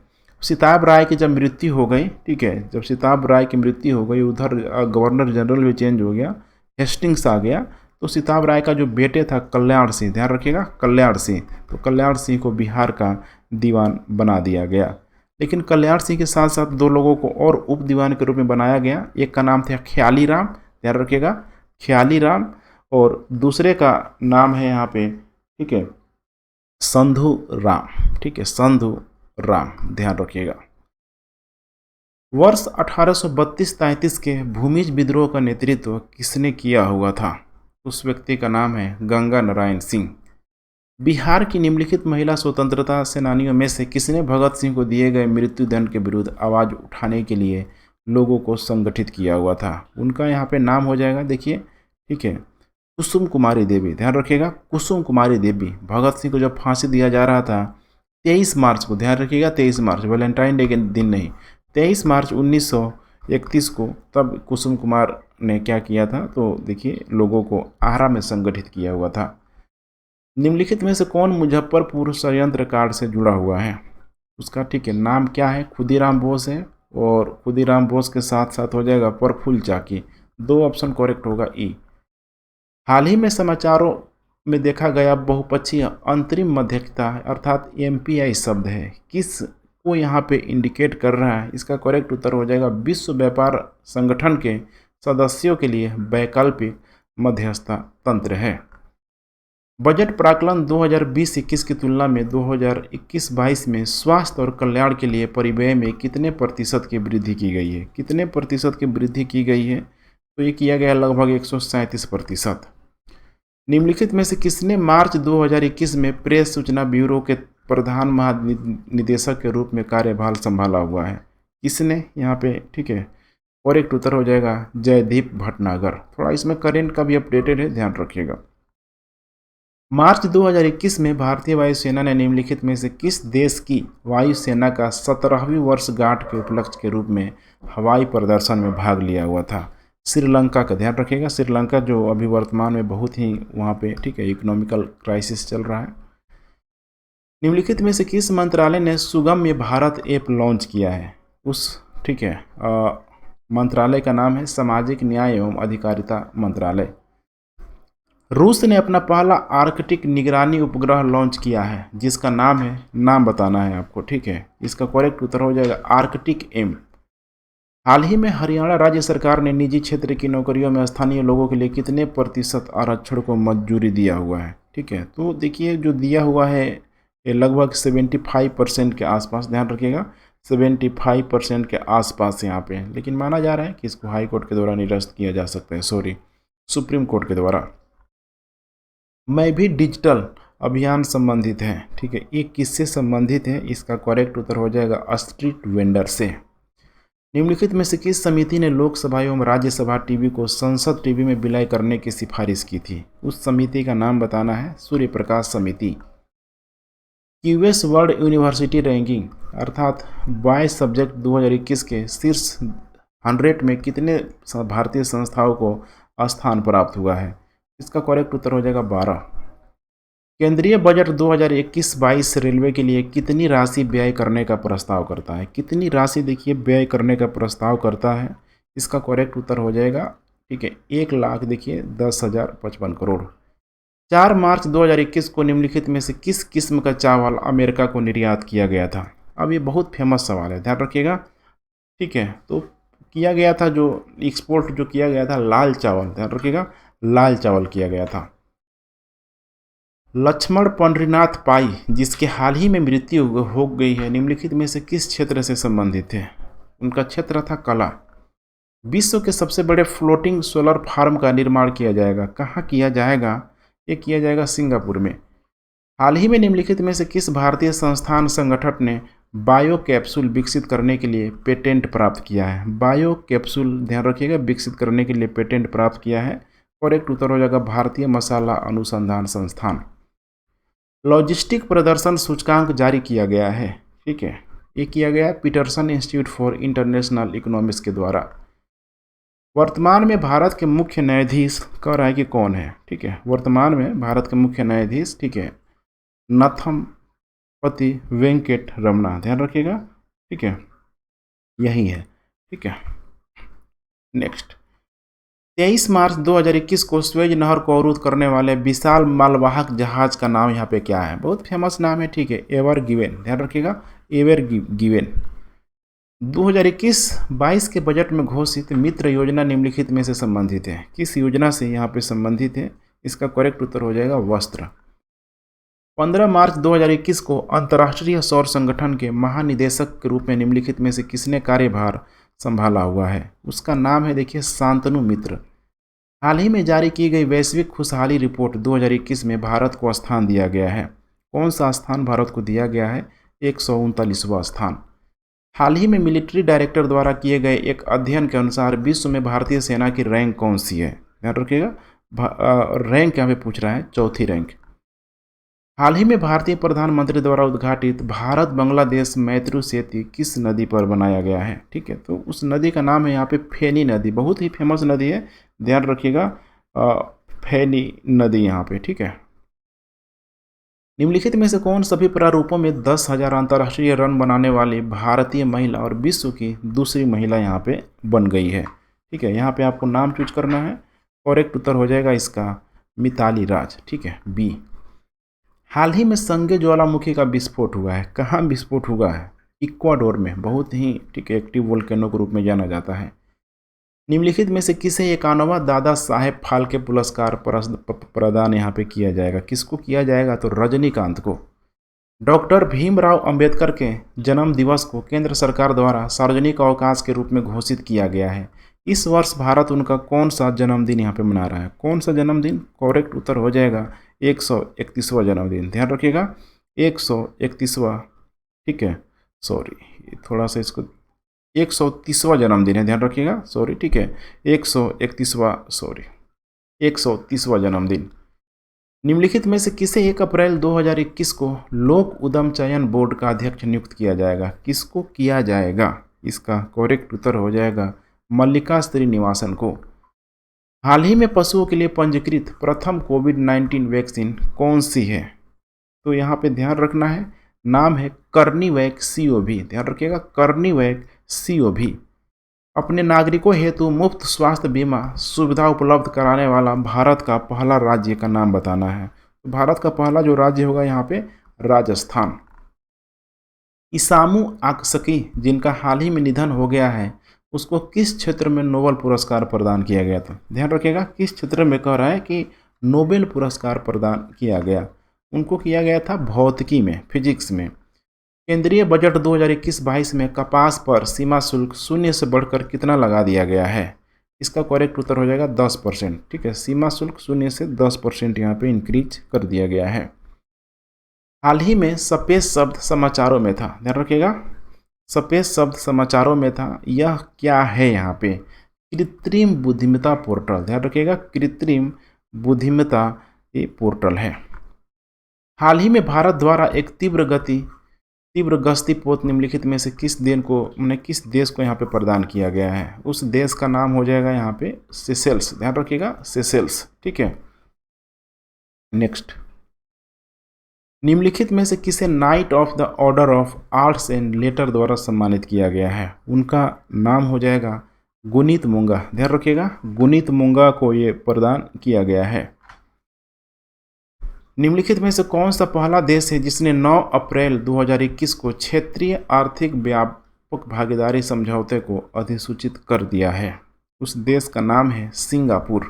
सिताब राय की जब मृत्यु हो गई, ठीक है, जब सिताब राय की मृत्यु हो गई, उधर गवर्नर जनरल भी चेंज हो गया, हेस्टिंग्स आ गया, तो सिताब राय का जो बेटे था कल्याण सिंह, ध्यान रखिएगा कल्याण सिंह, तो कल्याण सिंह को बिहार का दीवान बना दिया गया। लेकिन कल्याण सिंह के साथ साथ दो लोगों को और उप दीवान के रूप में बनाया गया। एक का नाम था ख्याली राम, ध्यान रखिएगा ख्याली राम, और दूसरे का नाम है यहाँ पे, ठीक है, संधु राम, ठीक है, संधु राम, ध्यान रखिएगा। वर्ष 1832-33 के भूमिज विद्रोह का नेतृत्व किसने किया हुआ था? उस व्यक्ति का नाम है गंगा नारायण सिंह। बिहार की निम्नलिखित महिला स्वतंत्रता सेनानियों में से किसने भगत सिंह को दिए गए मृत्युदंड के विरुद्ध आवाज़ उठाने के लिए लोगों को संगठित किया हुआ था? उनका यहाँ पे नाम हो जाएगा, देखिए, ठीक है, कुसुम कुमारी देवी, ध्यान रखिएगा कुसुम कुमारी देवी। भगत सिंह को जब फांसी दिया जा रहा था 23 मार्च को, ध्यान रखिएगा 23 मार्च, वैलेंटाइन डे के दिन नहीं, 23 मार्च 1931 को, तब कुसुम कुमार ने क्या किया था, तो देखिए लोगों को आरा में संगठित किया हुआ था। निम्नलिखित में से कौन मुजफ्फरपुर षड्यंत्र कांड से जुड़ा हुआ है? उसका, ठीक है, नाम क्या है? खुदीराम बोस है, और खुदीराम बोस के साथ साथ हो जाएगा प्रफुल्ल चाकी, दो ऑप्शन करेक्ट होगा ई। हाल ही में समाचारों में देखा गया बहुपक्षीय अंतरिम मध्यस्थता अर्थात MPI शब्द है, किस को यहाँ पे इंडिकेट कर रहा है? इसका करेक्ट उत्तर हो जाएगा विश्व व्यापार संगठन के सदस्यों के लिए वैकल्पिक मध्यस्थता तंत्र है। बजट प्राक्कलन 2020-21 की तुलना में 2021-22 में स्वास्थ्य और कल्याण के लिए परिव्यय में कितने प्रतिशत की वृद्धि की गई है? कितने प्रतिशत की वृद्धि की गई है? तो ये किया गया लगभग 137%। निम्नलिखित में से किसने मार्च 2021 में प्रेस सूचना ब्यूरो के प्रधान महानिदेशक के रूप में कार्यभार संभाला हुआ है? किसने यहाँ पे, ठीक है, और एक उत्तर हो जाएगा जयदीप भटनागर। थोड़ा इसमें करेंट का भी अपडेटेड है, ध्यान रखिएगा। मार्च 2021 में भारतीय वायुसेना ने निम्नलिखित में से किस देश की वायुसेना का 17वीं वर्षगांठ के उपलक्ष्य के रूप में हवाई प्रदर्शन में भाग लिया हुआ था? श्रीलंका का, ध्यान रखिएगा श्रीलंका, जो अभी वर्तमान में बहुत ही वहाँ पे, ठीक है, इकोनॉमिकल क्राइसिस चल रहा है। निम्नलिखित में से किस मंत्रालय ने सुगम्य भारत ऐप लॉन्च किया है? उस, ठीक है, मंत्रालय का नाम है सामाजिक न्याय एवं अधिकारिता मंत्रालय। रूस ने अपना पहला आर्कटिक निगरानी उपग्रह लॉन्च किया है, जिसका नाम है, नाम बताना है आपको, ठीक है, इसका करेक्ट उत्तर हो जाएगा आर्कटिक एम। हाल ही में हरियाणा राज्य सरकार ने निजी क्षेत्र की नौकरियों में स्थानीय लोगों के लिए कितने प्रतिशत आरक्षण को मंजूरी दिया हुआ है? ठीक है, तो देखिए जो दिया हुआ है ये लगभग 75% के आसपास, ध्यान रखिएगा 75% के आसपास यहाँ पे, लेकिन माना जा रहा है कि इसको हाई कोर्ट के द्वारा निरस्त किया जा सकता है, सॉरी सुप्रीम कोर्ट के द्वारा। मैं भी डिजिटल अभियान संबंधित है, ठीक है, ये किससे संबंधित है? इसका करेक्ट उत्तर हो जाएगा स्ट्रीट वेंडर से। निम्नलिखित में से किस समिति ने लोकसभा एवं राज्यसभा टीवी को संसद टीवी में विलय करने की सिफारिश की थी? उस समिति का नाम बताना है, सूर्य प्रकाश समिति। QS वर्ल्ड यूनिवर्सिटी रैंकिंग अर्थात 22 सब्जेक्ट 2021 के शीर्ष 100 में कितने भारतीय संस्थाओं को स्थान प्राप्त हुआ है। इसका करेक्ट उत्तर हो जाएगा 12। केंद्रीय बजट 2021-22 रेलवे के लिए कितनी राशि व्यय करने का प्रस्ताव करता है? कितनी राशि देखिए व्यय करने का प्रस्ताव करता है? इसका करेक्ट उत्तर हो जाएगा, ठीक है, 1,00,000 देखिए 10,055 करोड़। 4 मार्च 2021 को निम्नलिखित में से किस किस्म का चावल अमेरिका को निर्यात किया गया था? अब ये बहुत फेमस सवाल है, ध्यान रखिएगा, ठीक है। तो किया गया था, जो एक्सपोर्ट जो किया गया था, लाल चावल, ध्यान रखिएगा, लाल चावल किया गया था। लक्ष्मण पंडरीनाथ पाई, जिसके हाल ही में मृत्यु हो गई है, निम्नलिखित में से किस क्षेत्र से संबंधित है? उनका क्षेत्र था कला। विश्व के सबसे बड़े फ्लोटिंग सोलर फार्म का निर्माण किया जाएगा, कहाँ किया जाएगा? ये किया जाएगा सिंगापुर में। हाल ही में निम्नलिखित में से किस भारतीय संस्थान संगठन ने बायो कैप्सूल विकसित करने के लिए पेटेंट प्राप्त किया है? बायो कैप्सूल, ध्यान रखिएगा, विकसित करने के लिए पेटेंट प्राप्त किया है। करेक्ट उत्तर हो जाएगा भारतीय मसाला अनुसंधान संस्थान। लॉजिस्टिक प्रदर्शन सूचकांक जारी किया गया है, ठीक है, ये किया गया Peterson Institute for International Economics के द्वारा। वर्तमान में भारत के मुख्य न्यायाधीश कह रहा है कि कौन है, ठीक है, वर्तमान में भारत के मुख्य न्यायाधीश, ठीक है, नथमपति वेंकट रमना, ध्यान रखिएगा, ठीक है, यही है, ठीक है। नेक्स्ट, 23 मार्च 2021 को स्वेज नहर को अवरुद्ध करने वाले विशाल मालवाहक जहाज का नाम यहाँ पे क्या है? बहुत फेमस नाम है, ठीक है, एवर गिवेन, ध्यान रखिएगा, एवर गिवेन। 2021-22 के बजट में घोषित मित्र योजना निम्नलिखित में से संबंधित है? किस योजना से यहाँ पे संबंधित है? इसका करेक्ट उत्तर हो जाएगा वस्त्र। 15 मार्च 2021 को अंतर्राष्ट्रीय सौर संगठन के महानिदेशक के रूप में निम्नलिखित में से किसने कार्यभार संभाला हुआ है? उसका नाम है, देखिए, शांतनु मित्र। हाल ही में जारी की गई वैश्विक खुशहाली रिपोर्ट 2021 में भारत को स्थान दिया गया है। कौन सा स्थान भारत को दिया गया है? 139वां स्थान। हाल ही में मिलिट्री डायरेक्टर द्वारा किए गए एक अध्ययन के अनुसार विश्व में भारतीय सेना की रैंक कौन सी है? ध्यान रखिएगा, रैंक यहाँ पे पूछ रहा है, चौथी रैंक। हाल ही में भारतीय प्रधानमंत्री द्वारा उद्घाटित भारत बांग्लादेश मैत्री सेतु किस नदी पर बनाया गया है? ठीक है, तो उस नदी का नाम है यहाँ पे फेनी नदी, बहुत ही फेमस नदी है, ध्यान रखिएगा, फेनी नदी यहाँ पे, ठीक है। निम्नलिखित में से कौन सभी प्रारूपों में 10,000 अंतर्राष्ट्रीय रन बनाने वाली भारतीय महिला और विश्व की दूसरी महिला यहाँ पे बन गई है? ठीक है, यहाँ पे आपको नाम चूज करना है। करेक्ट उत्तर हो जाएगा इसका मिताली राज, ठीक है, बी। हाल ही में संगे ज्वालामुखी का विस्फोट हुआ है, कहाँ विस्फोट हुआ है? इक्वाडोर में, बहुत ही, ठीक है, एक्टिव वोल्केनो के रूप में जाना जाता है। निम्नलिखित में से किसे 51वां दादा साहेब फाल्के पुरस्कार प्रदान यहाँ पे किया जाएगा? किसको किया जाएगा? तो रजनीकांत को। डॉक्टर भीमराव अंबेडकर के जन्म दिवस को केंद्र सरकार द्वारा सार्वजनिक अवकाश के रूप में घोषित किया गया है। इस वर्ष भारत उनका कौन सा जन्मदिन यहाँ पे मना रहा है? कौन सा जन्मदिन? करेक्ट उत्तर हो जाएगा 131वां जन्मदिन, ध्यान रखिएगा, 131वां, ठीक है, सॉरी थोड़ा सा इसको, 130वां जन्मदिन है, ध्यान रखिएगा, सॉरी, ठीक है, 130वां जन्मदिन। निम्नलिखित में से किसे 1 अप्रैल 2021 को लोक उद्यम चयन बोर्ड का अध्यक्ष नियुक्त किया जाएगा? किसको किया जाएगा? इसका करेक्ट उत्तर हो जाएगा मल्लिका श्रीनिवासन को। हाल ही में पशुओं के लिए पंजीकृत प्रथम कोविड-19 वैक्सीन कौन सी है? तो यहाँ पे ध्यान रखना है, नाम है कर्नीवैक COV, ध्यान रखिएगा, कर्नीवैक COV। अपने नागरिकों हेतु मुफ्त स्वास्थ्य बीमा सुविधा उपलब्ध कराने वाला भारत का पहला राज्य का नाम बताना है। तो भारत का पहला जो राज्य होगा यहाँ पे राजस्थान। इसामू आकसकी, जिनका हाल ही में निधन हो गया है, उसको किस क्षेत्र में नोबेल पुरस्कार प्रदान किया गया था? ध्यान रखिएगा, किस क्षेत्र में कह रहा है कि नोबेल पुरस्कार प्रदान किया गया? उनको किया गया था भौतिकी में, फिजिक्स में। केंद्रीय बजट 2021-22 में कपास पर सीमा शुल्क 0 से बढ़कर कितना लगा दिया गया है? इसका करेक्ट उत्तर हो जाएगा 10%, ठीक है, सीमा शुल्क 0 से 10% यहाँ पे इंक्रीज कर दिया गया है। हाल ही में स्पेस शब्द समाचारों में था, ध्यान रखिएगा, स्पेस शब्द समाचारों में था, यह क्या है? यहाँ पे कृत्रिम बुद्धिमत्ता पोर्टल, ध्यान रखिएगा, कृत्रिम बुद्धिमत्ता ये पोर्टल है। हाल ही में भारत द्वारा एक तीव्र गति तीव्र गश्ती पोत निम्नलिखित में से किस किस देश को यहाँ पे प्रदान किया गया है? उस देश का नाम हो जाएगा यहाँ पे सेशेल्स। ध्यान रखिएगा, सेशेल्स। ठीक है, नेक्स्ट, निम्नलिखित में से किसे night of the order of arts and later द्वारा सम्मानित किया गया है? उनका नाम हो जाएगा गुनीत मुंगा। ध्यान रखिएगा, गुनीत मुंगा को ये प्रदान किया गया है। निम्नलिखित में से कौन सा पहला देश है जिसने 9 अप्रैल 2021 को क्षेत्रीय आर्थिक व्यापक भागीदारी समझौते को अधिसूचित कर दिया है? उस देश का नाम है सिंगापुर।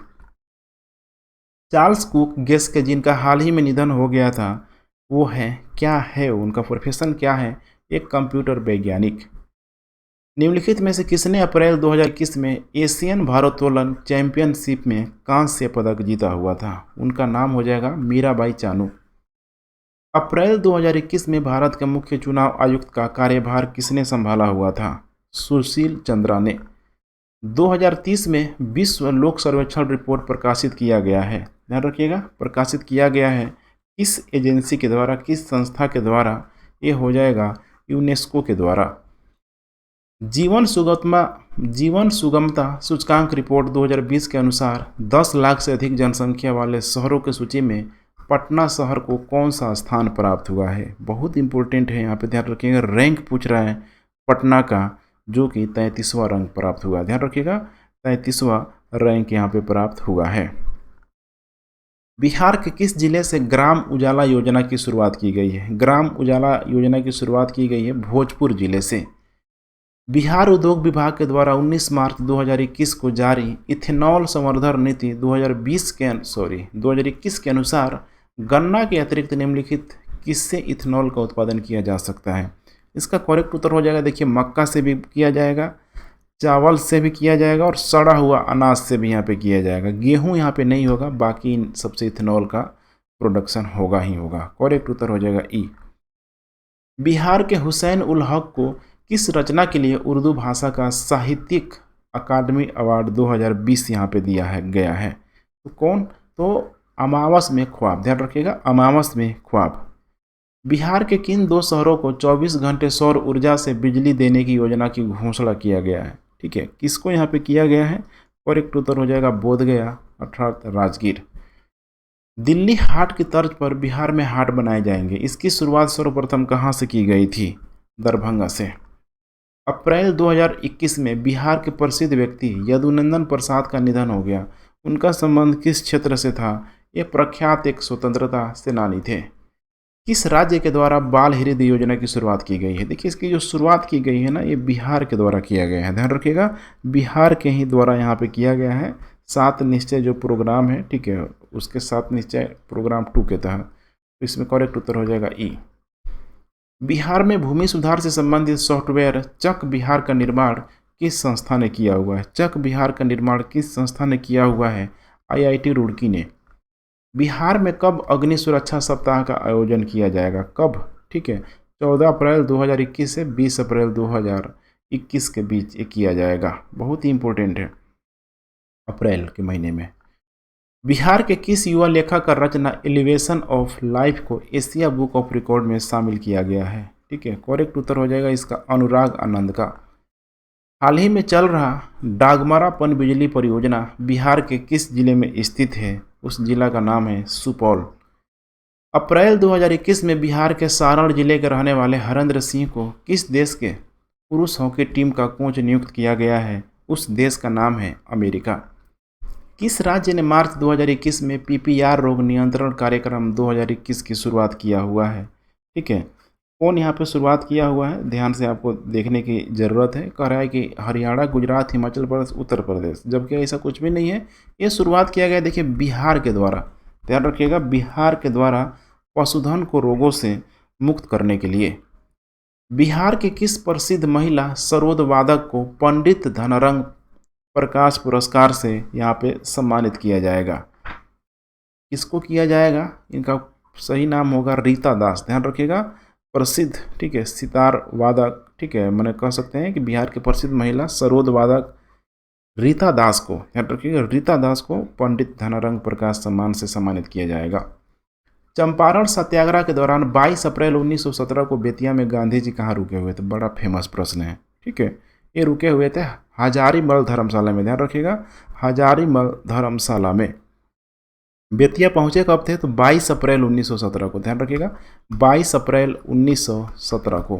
चार्ल्स कुक गेस्के जिनका हाल ही में निधन हो गया था, वो है, क्या है उनका प्रोफेशन क्या है? एक कंप्यूटर वैज्ञानिक। निम्नलिखित में से किसने अप्रैल 2021 में एशियन भारोत्तोलन चैंपियनशिप में कांस्य पदक जीता हुआ था? उनका नाम हो जाएगा मीराबाई चानू। अप्रैल 2021 में भारत के मुख्य चुनाव आयुक्त का कार्यभार किसने संभाला हुआ था? सुशील चंद्रा ने। 2030 में विश्व लोक सर्वेक्षण रिपोर्ट प्रकाशित किया गया है। ध्यान रखिएगा, प्रकाशित किया गया है किस एजेंसी के द्वारा, किस संस्था के द्वारा? ये हो जाएगा यूनेस्को के द्वारा। जीवन सुगमता सूचकांक रिपोर्ट 2020 के अनुसार 10 लाख से अधिक जनसंख्या वाले शहरों की सूची में पटना शहर को कौन सा स्थान प्राप्त हुआ है? बहुत इंपॉर्टेंट है, यहाँ पे ध्यान रखिएगा, रैंक पूछ रहा है पटना का, जो कि 33वां रैंक प्राप्त हुआ। ध्यान रखिएगा, 33वां रैंक यहाँ पे प्राप्त हुआ है। बिहार के किस जिले से ग्राम उजाला योजना की शुरुआत की गई है? ग्राम उजाला योजना की शुरुआत की गई है भोजपुर जिले से। बिहार उद्योग विभाग के द्वारा 19 मार्च 2021 को जारी इथेनॉल संवर्धन नीति 2021 के अनुसार गन्ना के अतिरिक्त निम्नलिखित किससे इथेनॉल का उत्पादन किया जा सकता है? इसका करेक्ट उत्तर हो जाएगा, देखिए, मक्का से भी किया जाएगा, चावल से भी किया जाएगा और सड़ा हुआ अनाज से भी यहाँ पे किया जाएगा। गेहूँ यहाँ पे नहीं होगा, बाकी इन सबसे इथेनॉल का प्रोडक्शन होगा ही होगा। करेक्ट उत्तर हो जाएगा ई। बिहार के हुसैन उल हक को किस रचना के लिए उर्दू भाषा का साहित्यिक अकादमी अवार्ड 2020 यहाँ पे गया है? तो कौन? तो अमावस में ख्वाब। ध्यान रखिएगा, अमावस में ख्वाब। बिहार के किन 2 शहरों को 24 घंटे सौर ऊर्जा से बिजली देने की योजना की घोषणा किया गया है? ठीक है, किसको यहाँ पे किया गया है? करेक्ट उत्तर हो जाएगा बोधगया अर्थात राजगीर। दिल्ली हाट की तर्ज पर बिहार में हाट बनाए जाएंगे, इसकी शुरुआत सर्वप्रथम कहाँ से की गई थी? दरभंगा से। अप्रैल 2021 में बिहार के प्रसिद्ध व्यक्ति यदुनंदन प्रसाद का निधन हो गया। उनका संबंध किस क्षेत्र से था? ये प्रख्यात एक स्वतंत्रता सेनानी थे। किस राज्य के द्वारा बाल हृदय योजना की शुरुआत की गई है? देखिए, इसकी जो शुरुआत की गई है ना, ये बिहार के द्वारा किया गया है। ध्यान रखिएगा, बिहार के ही द्वारा यहाँ पे किया गया है। 7 निश्चय जो प्रोग्राम है, ठीक है, उसके 7 निश्चय प्रोग्राम 2 के तहत। तो इसमें करेक्ट उत्तर हो जाएगा ई। बिहार में भूमि सुधार से संबंधित सॉफ्टवेयर चक बिहार का निर्माण किस संस्था ने किया हुआ है? चक बिहार का निर्माण किस संस्था ने किया हुआ है? IIT रुड़की ने। बिहार में कब अग्नि सुरक्षा सप्ताह का आयोजन किया जाएगा? कब? ठीक है, 14 अप्रैल 2021 से 20 अप्रैल 2021 के बीच ये किया जाएगा। बहुत ही इंपॉर्टेंट है, अप्रैल के महीने में। बिहार के किस युवा लेखक का रचना एलिवेशन ऑफ लाइफ को एशिया बुक ऑफ रिकॉर्ड में शामिल किया गया है? ठीक है, करेक्ट उत्तर हो जाएगा इसका अनुराग आनंद का। हाल ही में चल रहा डागमारा पनबिजली परियोजना बिहार के किस जिले में स्थित है? उस जिला का नाम है सुपौल। अप्रैल 2021 में बिहार के सारण जिले के रहने वाले हरेंद्र सिंह को किस देश के पुरुष हॉकी टीम का कोच नियुक्त किया गया है? उस देश का नाम है अमेरिका। किस राज्य ने मार्च 2021 में PPR रोग नियंत्रण कार्यक्रम 2021 की शुरुआत किया हुआ है? ठीक है, कौन यहाँ पे शुरुआत किया हुआ है? ध्यान से आपको देखने की ज़रूरत है। कह रहा है कि हरियाणा, गुजरात, हिमाचल प्रदेश, उत्तर प्रदेश, जबकि ऐसा कुछ भी नहीं है। ये शुरुआत किया गया, देखिए, बिहार के द्वारा। ध्यान रखिएगा, बिहार के द्वारा पशुधन को रोगों से मुक्त करने के लिए। बिहार के किस प्रसिद्ध महिला सरोद वादक को पंडित धनरंग प्रकाश पुरस्कार से यहाँ पे सम्मानित किया जाएगा? किसको किया जाएगा? इनका सही नाम होगा रीता दास। ध्यान रखिएगा, प्रसिद्ध, ठीक है, सितार वादक, ठीक है, मैंने कह सकते हैं कि बिहार के प्रसिद्ध महिला सरोद वादक रीता दास को, ध्यान रखिएगा, रीता दास को पंडित धनरंग प्रकाश सम्मान से सम्मानित किया जाएगा। चंपारण सत्याग्रह के दौरान 22 अप्रैल 1917 को बेतिया में गांधी जी कहाँ रुके हुए थे? बड़ा फेमस प्रश्न है। ठीक है, ये रुके हुए थे हजारीमल धर्मशाला में, ध्यान रखिएगा, हजारीमल धर्मशाला में। बेतिया पहुंचे कब थे? तो 22 अप्रैल 1917 को, ध्यान रखिएगा 22 अप्रैल 1917 को।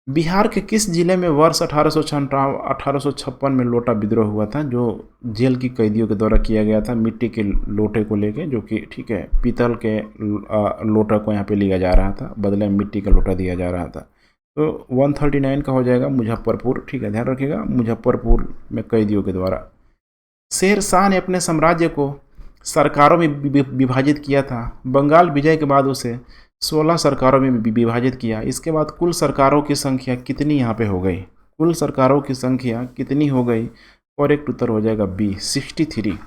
बिहार के किस जिले में वर्ष 1856 में लोटा विद्रोह हुआ था, जो जेल की कैदियों के द्वारा किया गया था, मिट्टी के लोटे को लेके, जो कि ठीक है पीतल के लोटा को यहाँ पे लिया जा रहा था, बदले में मिट्टी का लोटा दिया जा रहा था। तो 139 का हो जाएगा मुजफ्फरपुर। ठीक है, ध्यान रखिएगा मुजफ्फरपुर में कैदियों के द्वारा। शेर शाह ने अपने साम्राज्य को सरकारों में विभाजित किया था। बंगाल विजय के बाद उसे 16 सरकारों में विभाजित किया। इसके बाद कुल सरकारों की संख्या कितनी यहाँ पे हो गई? कुल सरकारों की संख्या कितनी हो गई? करेक्ट उत्तर हो जाएगा बी, 63।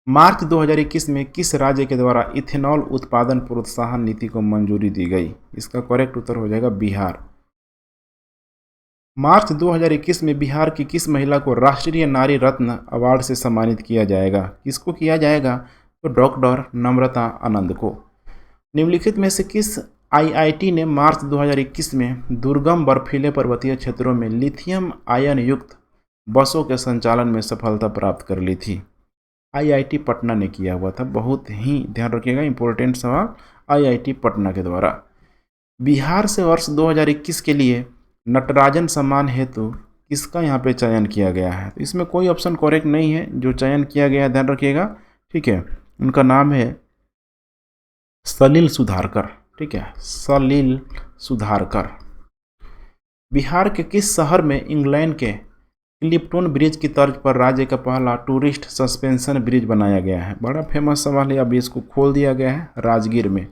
मार्च 2021 में किस राज्य के द्वारा इथेनॉल उत्पादन प्रोत्साहन नीति को मंजूरी दी गई? इसका करेक्ट उत्तर हो जाएगा बिहार। मार्च 2021 में बिहार की किस महिला को राष्ट्रीय नारी रत्न अवार्ड से सम्मानित किया जाएगा? किसको किया जाएगा? तो डॉक्टर नम्रता आनंद को। निम्नलिखित में से किस आईआईटी ने मार्च 2021 में दुर्गम बर्फीले पर्वतीय क्षेत्रों में लिथियम आयन युक्त बसों के संचालन में सफलता प्राप्त कर ली थी? आईआईटी पटना ने किया हुआ था। बहुत ही ध्यान रखिएगा, इंपॉर्टेंट सवाल, आईआईटी पटना के द्वारा। बिहार से वर्ष 2021 के लिए नटराजन सम्मान हेतु किसका यहाँ पे चयन किया गया है? तो इसमें कोई ऑप्शन करेक्ट नहीं है। जो चयन किया गया है, ध्यान रखिएगा, ठीक है, उनका नाम है सलील सुधारकर। ठीक है, सलील सुधारकर। बिहार के किस शहर में इंग्लैंड के क्लिप्टन ब्रिज की तर्ज पर राज्य का पहला टूरिस्ट सस्पेंशन ब्रिज बनाया गया है? बड़ा फेमस सवाल है। अभी इसको खोल दिया गया है राजगीर में।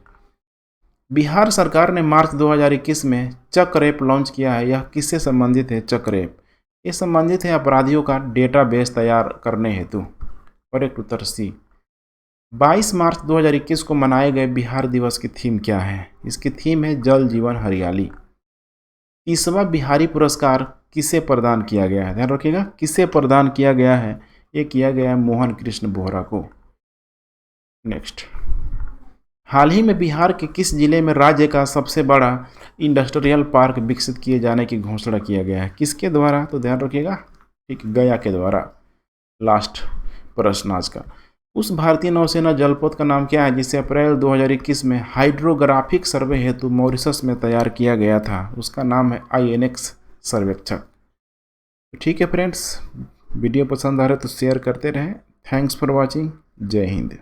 बिहार सरकार ने मार्च 2021 में चक्रएप लॉन्च किया है। यह किससे संबंधित है? चक्रएप ये संबंधित है अपराधियों का डेटाबेस तैयार करने हेतु। करेक्ट उत्तर सी। 22 मार्च 2021 को मनाए गए बिहार दिवस की थीम क्या है? इसकी थीम है जल जीवन हरियाली। 30वां बिहारी पुरस्कार किसे प्रदान किया गया है? ध्यान रखिएगा, किसे प्रदान किया गया है? ये किया गया है मोहन कृष्ण बोहरा को। नेक्स्ट, हाल ही में बिहार के किस जिले में राज्य का सबसे बड़ा इंडस्ट्रियल पार्क विकसित किए जाने की घोषणा किया गया है? किसके द्वारा? तो ध्यान रखिएगा, ठीक, गया के द्वारा। लास्ट प्रश्न आज का, उस भारतीय नौसेना जलपोत का नाम क्या है जिसे अप्रैल 2021 में हाइड्रोग्राफिक सर्वे हेतु मॉरिशस में तैयार किया गया था? उसका नाम है INX सर्वेक्षक। ठीक है फ्रेंड्स, वीडियो पसंद आ रहा है तो शेयर करते रहें। Thanks for watching. जय हिंद।